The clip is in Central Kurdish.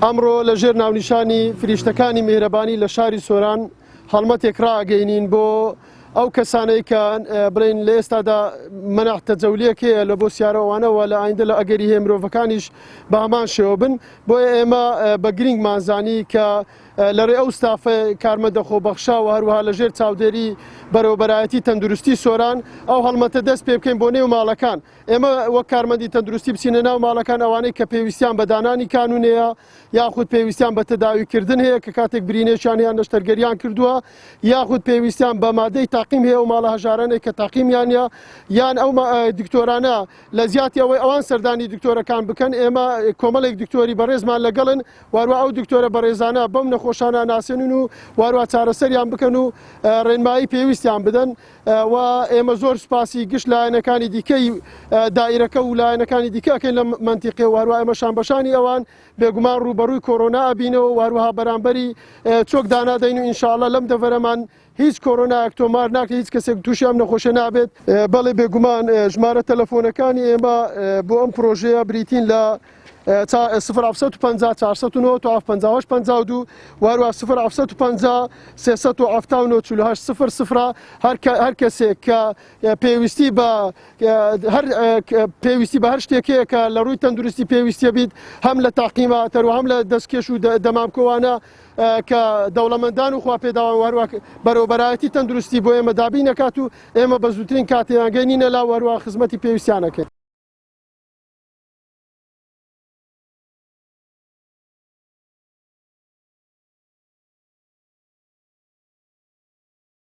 ئەمڕۆ لەژێر ناونیشانی فریشتەکانی میهرەبانی لە شاری سۆران هەڵمەتێک ڕاگەینین بۆ ئەو کەسانەی کە بڵێن لە ئێستادا مەنع تەجەولیەک هەیە لە بۆ سیارەوانەوە لە ئایندە لە ئەگەری هەیە مرۆڤەکانیش بە هەمان شێوە بن بۆیە ئێمە بە گرنگمانزانی کە لەڕێ ئەو ستافە کارمەندە خۆبەخشا و هەروەها لەژێر چاودێری بەرەوبەرایەتی تەندروستی سۆران ئەو هەڵمەتە دەست پێ بکەین بۆ نێو ماڵەکان. ئێمە وەک کارمەندی تەندروستی بچینە ناو ماڵەکان ئەوانەی کە پێویستیان بە دانانی کانونەیە یاخود پێویستیان بە تەداویکردن هەیە کە کاتێک برینێشیان یان نەشتەرگەریان کردووە یاخود پێویستیان بە مادەی تاقیم هەیە و ماڵە هەژارانەی کە تاقیمیانە یان ئەو دکتۆرانە لە زیاتی ئەوەی ئەوان سەردانی دکتۆرەکان بکەن ئێمە کۆمەڵێک دکتۆری بەڕێزمان لەگەڵن واروە ئەو دکتۆرە بەڕێزانە بەم نەخۆشانە ناسێنن و واروە چارەسەریان بکەن و ڕێنمایی پێویستیان بدەن و ئێمە زۆر سپاسی گشت لایەنەکانی دیکەی دائیرەکە و لایەنەکانی دیکەکەین لە منتیقێ واروە ئێمەشان بەشانی ئەوان بێگومان ڕوبەڕووی کۆرۆنا ئەبینەوە واروها بەرامبەری چۆک دانادەین و ئینشاءڵڵا لەم دەڤەرەمان هیچ کۆرۆنایەک تۆمار ناکرێت هیچ کەسێک تووشی ئەم نەخۆشە نابێت. بەڵێ بێگومان ژمارە تەلەفۆنەکانی ئێمە بۆ ئەم پرۆژەیە بریتین لە 0750 409 52 واروها 0750 379 48 00 هەر کەسێک کە پێویستی بە هەر شتێکەیە کە لە ڕووی تەندروستی پێویستیە بیت هەم لە تاقیماتەر و هەم لە دەستکێش و دەمامکۆوانە کە دەوڵەمەندان و خوا پێداوان واروها بەرەوبەرایەتی تەندروستی بۆ ئێمە دابین نەکات و ئێمە بە زووترین کاتێیان گەینینە لا واروها خزمەتی پێویستیانەکەین.